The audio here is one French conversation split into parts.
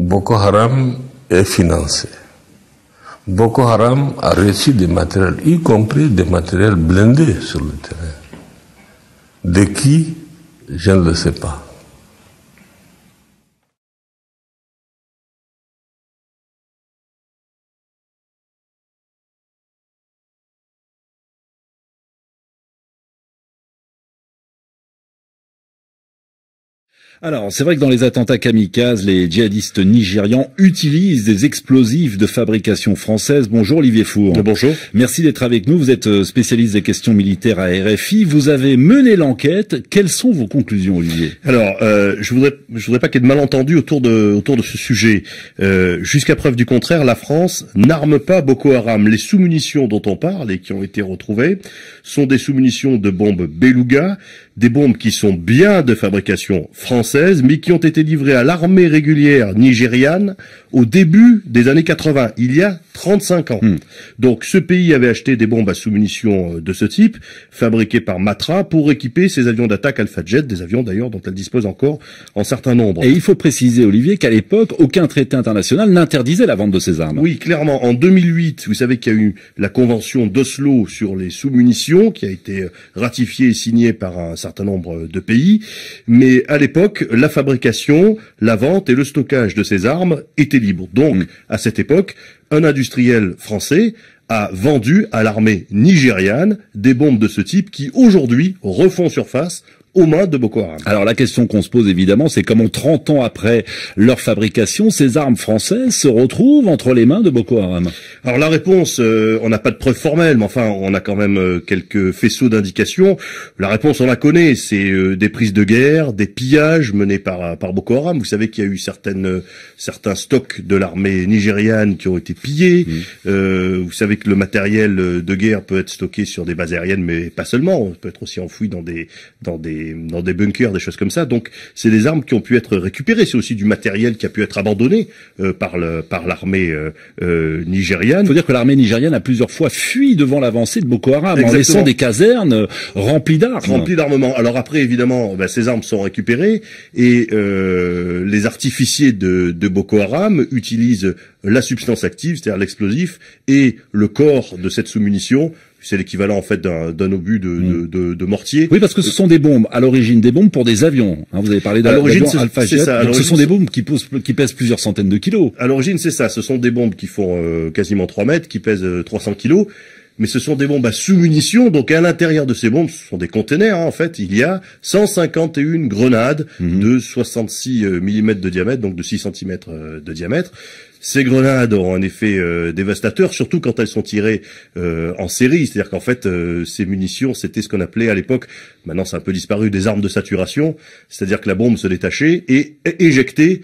Boko Haram est financé. Boko Haram a reçu des matériels, y compris des matériels blindés sur le terrain. De qui, je ne le sais pas. Alors, c'est vrai que dans les attentats kamikazes, les djihadistes nigérians utilisent des explosifs de fabrication française. Bonjour Olivier Four. Bonjour. Merci d'être avec nous. Vous êtes spécialiste des questions militaires à RFI. Vous avez mené l'enquête. Quelles sont vos conclusions, Olivier? Alors, je voudrais pas qu'il y ait de malentendus autour de ce sujet. Jusqu'à preuve du contraire, la France n'arme pas Boko Haram. Les sous-munitions dont on parle et qui ont été retrouvées sont des sous-munitions de bombes Beluga, des bombes qui sont bien de fabrication française, mais qui ont été livrées à l'armée régulière nigériane au début des années 80, il y a 35 ans. Donc ce pays avait acheté des bombes à sous-munitions de ce type, fabriquées par Matra, pour équiper ses avions d'attaque Alpha Jet, des avions d'ailleurs dont elle dispose encore en certain nombre. Et il faut préciser, Olivier, qu'à l'époque, aucun traité international n'interdisait la vente de ces armes. Oui, clairement. En 2008, vous savez qu'il y a eu la convention d'Oslo sur les sous-munitions, qui a été ratifiée et signée par un certain nombre de pays. Mais à l'époque, la fabrication, la vente et le stockage de ces armes étaient libres. Donc, à cette époque, un industriel français a vendu à l'armée nigériane des bombes de ce type qui, aujourd'hui, refont surface aux mains de Boko Haram. Alors la question qu'on se pose évidemment, c'est comment 30 ans après leur fabrication, ces armes françaises se retrouvent entre les mains de Boko Haram. Alors la réponse, on n'a pas de preuves formelles, mais enfin on a quand même quelques faisceaux d'indications. La réponse, on la connaît, c'est des prises de guerre, des pillages menés par Boko Haram. Vous savez qu'il y a eu certains stocks de l'armée nigériane qui ont été pillés. Vous savez que le matériel de guerre peut être stocké sur des bases aériennes, mais pas seulement. On peut être aussi enfoui dans des bunkers, des choses comme ça. Donc, c'est des armes qui ont pu être récupérées. C'est aussi du matériel qui a pu être abandonné par l'armée nigériane. Il faut dire que l'armée nigériane a plusieurs fois fui devant l'avancée de Boko Haram, Exactement. en laissant des casernes remplies d'armes. Remplies d'armements. Alors après, évidemment, ces armes sont récupérées et les artificiers de Boko Haram utilisent la substance active, c'est-à-dire l'explosif, et le corps de cette sous-munition. C'est l'équivalent en fait d'un obus de mortier. Oui, parce que ce sont des bombes, à l'origine des bombes pour des avions. Vous avez parlé d'avions Alpha Jet, donc ce sont des bombes qui pèsent plusieurs centaines de kilos. À l'origine, c'est ça. Ce sont des bombes qui font quasiment 3 mètres, qui pèsent 300 kilos. Mais ce sont des bombes à sous-munitions, donc à l'intérieur de ces bombes, ce sont des containers, en fait, il y a 151 grenades de 66 mm de diamètre, donc de 6 cm de diamètre. Ces grenades ont un effet dévastateur, surtout quand elles sont tirées en série. C'est-à-dire qu'en fait, ces munitions, c'était ce qu'on appelait à l'époque, maintenant c'est un peu disparu, des armes de saturation. C'est-à-dire que la bombe se détachait et éjectait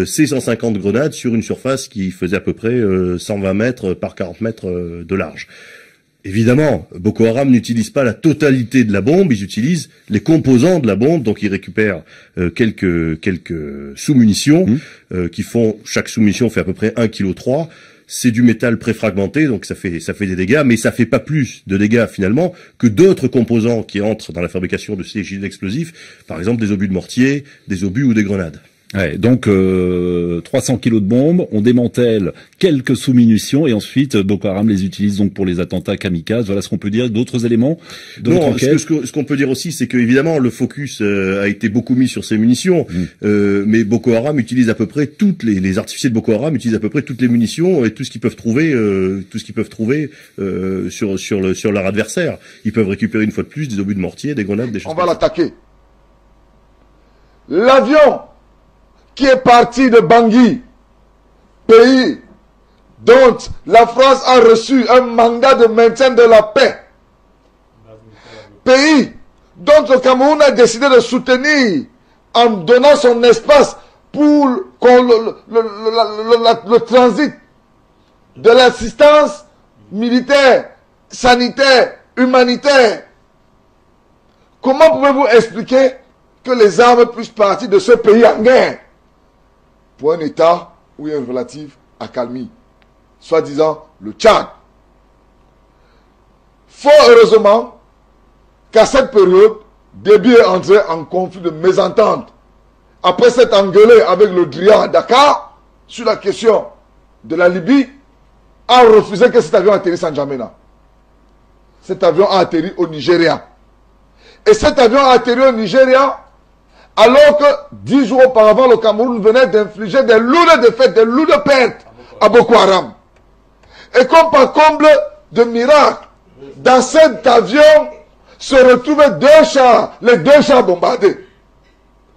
ces 150 grenades sur une surface qui faisait à peu près 120 mètres par 40 mètres de large. Évidemment, Boko Haram n'utilise pas la totalité de la bombe, ils utilisent les composants de la bombe, donc ils récupèrent quelques sous-munitions qui font, chaque sous-munition fait à peu près 1,3 kg. C'est du métal préfragmenté, donc ça fait des dégâts, mais ça fait pas plus de dégâts finalement que d'autres composants qui entrent dans la fabrication de ces gilets explosifs, par exemple des obus de mortier, des obus ou des grenades. Ouais, donc 300 kilos de bombes, on démantèle quelques sous-munitions et ensuite Boko Haram les utilise donc pour les attentats kamikazes. Voilà ce qu'on peut dire. D'autres éléments de notre enquête. Ce qu'on peut dire aussi, c'est que évidemment le focus a été beaucoup mis sur ces munitions, mais Boko Haram utilise à peu près les artificiers de Boko Haram utilisent à peu près toutes les munitions et tout ce qu'ils peuvent trouver, sur leur adversaire. Ils peuvent récupérer une fois de plus des obus de mortier, des grenades, des choses. On va l'attaquer. L'avion qui est parti de Bangui, pays dont la France a reçu un mandat de maintien de la paix, pays dont le Cameroun a décidé de soutenir en donnant son espace pour le transit de l'assistance militaire, sanitaire, humanitaire. Comment pouvez-vous expliquer que les armes puissent partir de ce pays en guerre pour un État où il y a une relative accalmie, soi-disant le Tchad? Fort heureusement qu'à cette période, Déby est entré en conflit de mésentente. Après s'être engueulé avec le Drian à Dakar, sur la question de la Libye, a refusé que cet avion atterrisse en N'Djamena. Cet avion a atterri au Nigeria. Et cet avion a atterri au Nigeria alors que 10 jours auparavant, le Cameroun venait d'infliger des lourdes défaites, des lourdes pertes à Boko Haram. Et comme par comble de miracle, dans cet avion se retrouvaient 2 chars, les 2 chars bombardés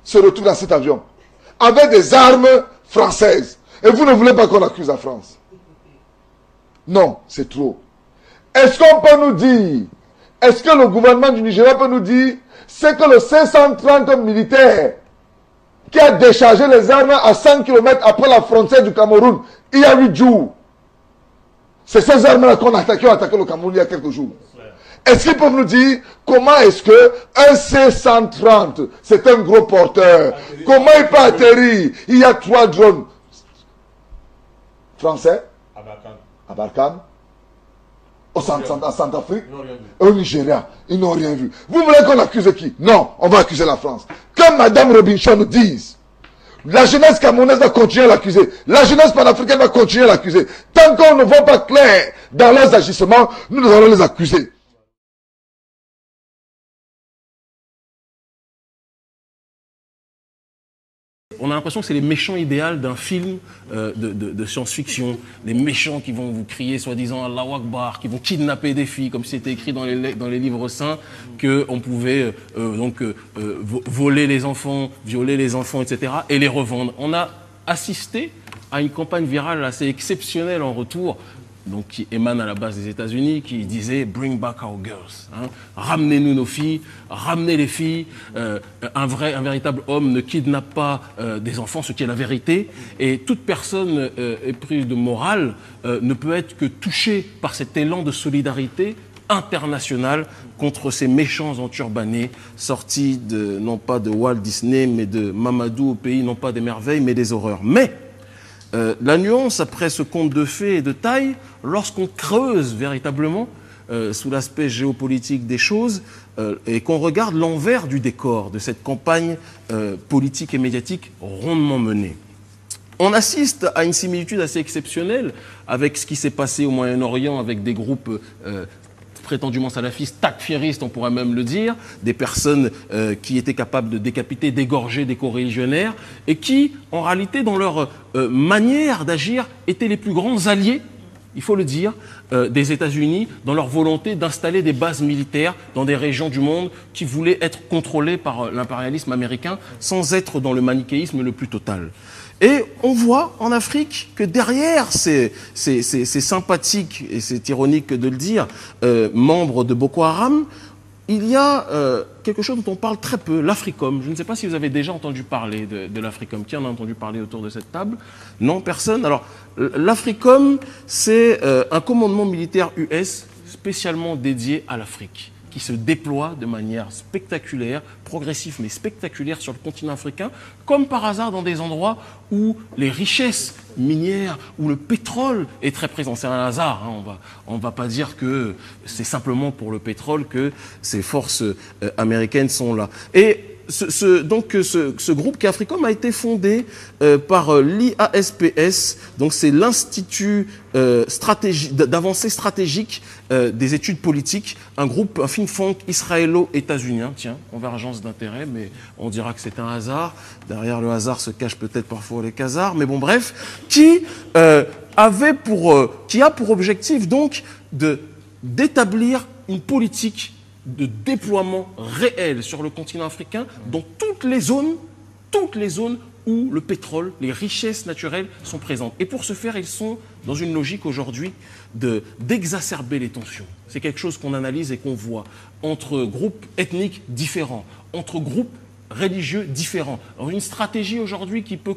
se retrouvent dans cet avion, avec des armes françaises. Et vous ne voulez pas qu'on accuse la France? Non, c'est trop. Est-ce qu'on peut nous dire, est-ce que le gouvernement du Nigeria peut nous dire, c'est que le 530 militaire qui a déchargé les armes à 100 km après la frontière du Cameroun, il y a 8 jours. C'est ces armes-là qu'on a attaqué le Cameroun il y a quelques jours. Est-ce qu'ils peuvent nous dire comment est-ce que un C-130, c'est un gros porteur, comment il peut atterrir? Il y a 3 drones français à Barkhane, à Centrafrique et au Nigeria. Ils n'ont rien vu. Vous voulez qu'on accuse qui? Non, on va accuser la France. Comme Mme Robinson nous dise, la jeunesse camerounaise va continuer à l'accuser. La jeunesse panafricaine va continuer à l'accuser. Tant qu'on ne voit pas clair dans leurs agissements, nous allons les accuser. On a l'impression que c'est les méchants idéaux d'un film de science-fiction. Les méchants qui vont vous crier soi-disant Allahu Akbar, qui vont kidnapper des filles, comme c'était écrit dans les livres saints, qu'on pouvait voler les enfants, violer les enfants, etc. et les revendre. On a assisté à une campagne virale assez exceptionnelle en retour, donc qui émane à la base des États-Unis, qui disait « Bring back our girls hein, ». Ramenez-nous nos filles, ramenez les filles. Un véritable homme ne kidnappe pas des enfants, ce qui est la vérité. Et toute personne éprise de morale ne peut être que touchée par cet élan de solidarité internationale contre ces méchants enturbanés sortis non pas de Walt Disney, mais de Mamadou au pays, non pas des merveilles, mais des horreurs. Mais la nuance après ce conte de fées et de taille, lorsqu'on creuse véritablement sous l'aspect géopolitique des choses et qu'on regarde l'envers du décor de cette campagne politique et médiatique rondement menée. On assiste à une similitude assez exceptionnelle avec ce qui s'est passé au Moyen-Orient avec des groupes prétendument salafistes, takfiristes, on pourrait même le dire, des personnes qui étaient capables de décapiter, d'égorger des co-religionnaires et qui, en réalité, dans leur manière d'agir, étaient les plus grands alliés, il faut le dire, des États-Unis dans leur volonté d'installer des bases militaires dans des régions du monde qui voulaient être contrôlées par l'impérialisme américain sans être dans le manichéisme le plus total. Et on voit en Afrique que derrière ces sympathiques, et c'est ironique de le dire, membres de Boko Haram, il y a quelque chose dont on parle très peu, l'Africom. Je ne sais pas si vous avez déjà entendu parler de l'Africom. Qui en a entendu parler autour de cette table? Non, personne. Alors, l'Africom, c'est un commandement militaire US spécialement dédié à l'Afrique, qui se déploie de manière spectaculaire, progressive mais spectaculaire sur le continent africain, comme par hasard dans des endroits où les richesses minières, où le pétrole est très présent. C'est un hasard, hein. On va pas dire que c'est simplement pour le pétrole que ces forces américaines sont là. Et ce groupe qui est Africom a été fondé par l'IASPS, donc c'est l'Institut d'avancée stratégique des études politiques, un think tank israélo-états-unien, tiens, convergence d'intérêts, mais on dira que c'est un hasard. Derrière le hasard se cachent peut-être parfois les khazars, mais bon bref, qui a pour objectif donc d'établir une politique de déploiement réel sur le continent africain dans toutes les zones où le pétrole, les richesses naturelles sont présentes. Et pour ce faire, ils sont dans une logique aujourd'hui d'exacerber les tensions. C'est quelque chose qu'on analyse et qu'on voit entre groupes ethniques différents, entre groupes religieux différents. Alors une stratégie aujourd'hui qui peut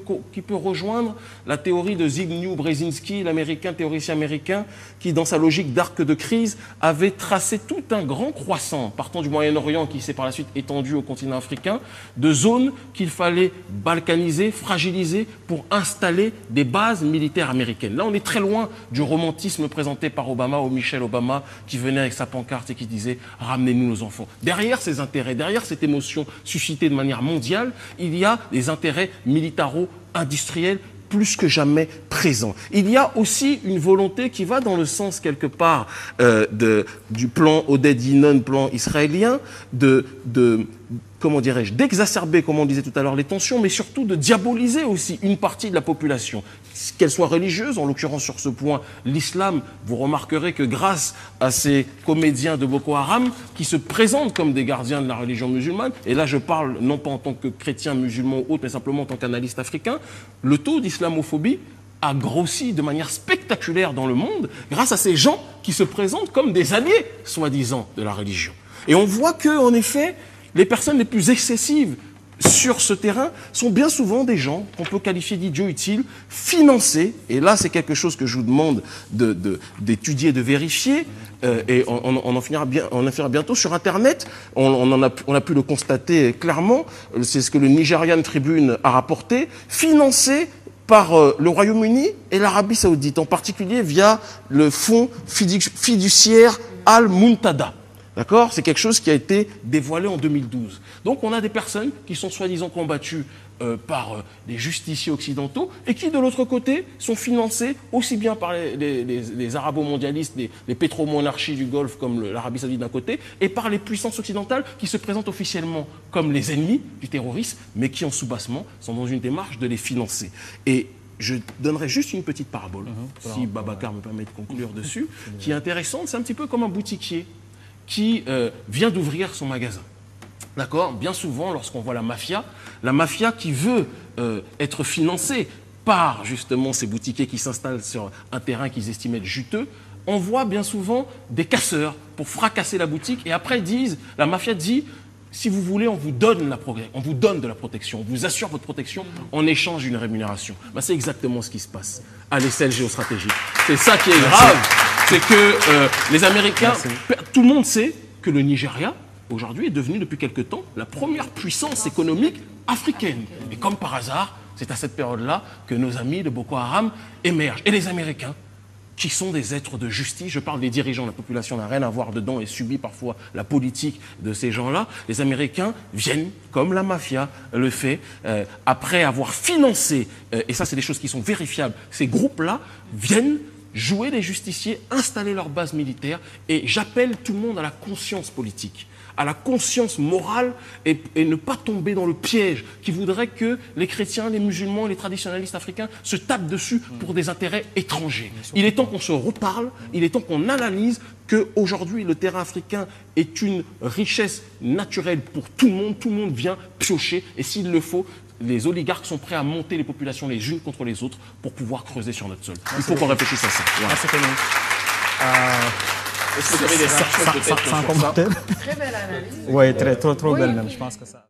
rejoindre la théorie de Zbigniew Brzezinski, l'américain, théoricien américain, qui dans sa logique d'arc de crise avait tracé tout un grand croissant, partant du Moyen-Orient qui s'est par la suite étendu au continent africain, de zones qu'il fallait balkaniser, fragiliser pour installer des bases militaires américaines. Là on est très loin du romantisme présenté par Obama ou Michelle Obama qui venait avec sa pancarte et qui disait « ramenez-nous nos enfants ». Derrière ces intérêts, derrière cette émotion suscitée de manière mondiale, il y a des intérêts militaro-industriels plus que jamais présent. Il y a aussi une volonté qui va dans le sens quelque part du plan Oded Yinon, plan israélien, comment dirais-je, d'exacerber, comme on disait tout à l'heure, les tensions, mais surtout de diaboliser aussi une partie de la population, qu'elle soit religieuse, en l'occurrence sur ce point, l'islam. Vous remarquerez que grâce à ces comédiens de Boko Haram qui se présentent comme des gardiens de la religion musulmane, et là je parle non pas en tant que chrétien, musulman ou autre, mais simplement en tant qu'analyste africain, le taux d'islamophobie a grossi de manière spectaculaire dans le monde grâce à ces gens qui se présentent comme des alliés, soi-disant, de la religion. Et on voit que, en effet, les personnes les plus excessives sur ce terrain sont bien souvent des gens qu'on peut qualifier d'idiots utiles, financés, et là c'est quelque chose que je vous demande d'étudier, de vérifier, et on en finira bientôt sur Internet, on a pu le constater clairement, c'est ce que le Nigerian Tribune a rapporté, financés par le Royaume-Uni et l'Arabie Saoudite, en particulier via le fonds fiduciaire Al-Muntada. D'accord? C'est quelque chose qui a été dévoilé en 2012. Donc on a des personnes qui sont soi-disant combattues par les justiciers occidentaux et qui, de l'autre côté, sont financées aussi bien par les arabo-mondialistes, les pétromonarchies du Golfe comme l'Arabie Saoudite d'un côté, et par les puissances occidentales qui se présentent officiellement comme les ennemis du terrorisme, mais qui en sous-bassement sont dans une démarche de les financer. Et je donnerai juste une petite parabole, si Babacar me permet de conclure dessus, qui est intéressante. C'est un petit peu comme un boutiquier qui vient d'ouvrir son magasin. D'accord? Bien souvent, lorsqu'on voit la mafia qui veut être financée par justement ces boutiquiers qui s'installent sur un terrain qu'ils estiment être juteux, on voit bien souvent des casseurs pour fracasser la boutique et après la mafia dit, si vous voulez, on vous donne de la protection, on vous assure votre protection en échange d'une rémunération. Ben, c'est exactement ce qui se passe à l'échelle géostratégique. C'est ça qui est grave, c'est que les Américains, tout le monde sait que le Nigeria, aujourd'hui, est devenu depuis quelque temps la première puissance économique africaine. Et comme par hasard, c'est à cette période-là que nos amis de Boko Haram émergent. Et les Américains, qui sont des êtres de justice, je parle des dirigeants, la population n'a rien à voir dedans et subit parfois la politique de ces gens-là, les Américains viennent, comme la mafia le fait, après avoir financé, et ça c'est des choses qui sont vérifiables, ces groupes-là viennent jouer les justiciers, installer leur base militaire, et j'appelle tout le monde à la conscience politique, à la conscience morale et ne pas tomber dans le piège qui voudrait que les chrétiens, les musulmans, les traditionnalistes africains se tapent dessus pour des intérêts étrangers. Il est temps qu'on se reparle, il est temps qu'on analyse qu'aujourd'hui le terrain africain est une richesse naturelle pour tout le monde vient piocher et s'il le faut, les oligarques sont prêts à monter les populations les unes contre les autres pour pouvoir creuser sur notre sol. Il faut qu'on réfléchisse à ça. Voilà. Est-ce que vous avez des réactions peut-être sur ça? Très belle analyse. Oui, trop belle même, je pense que ça...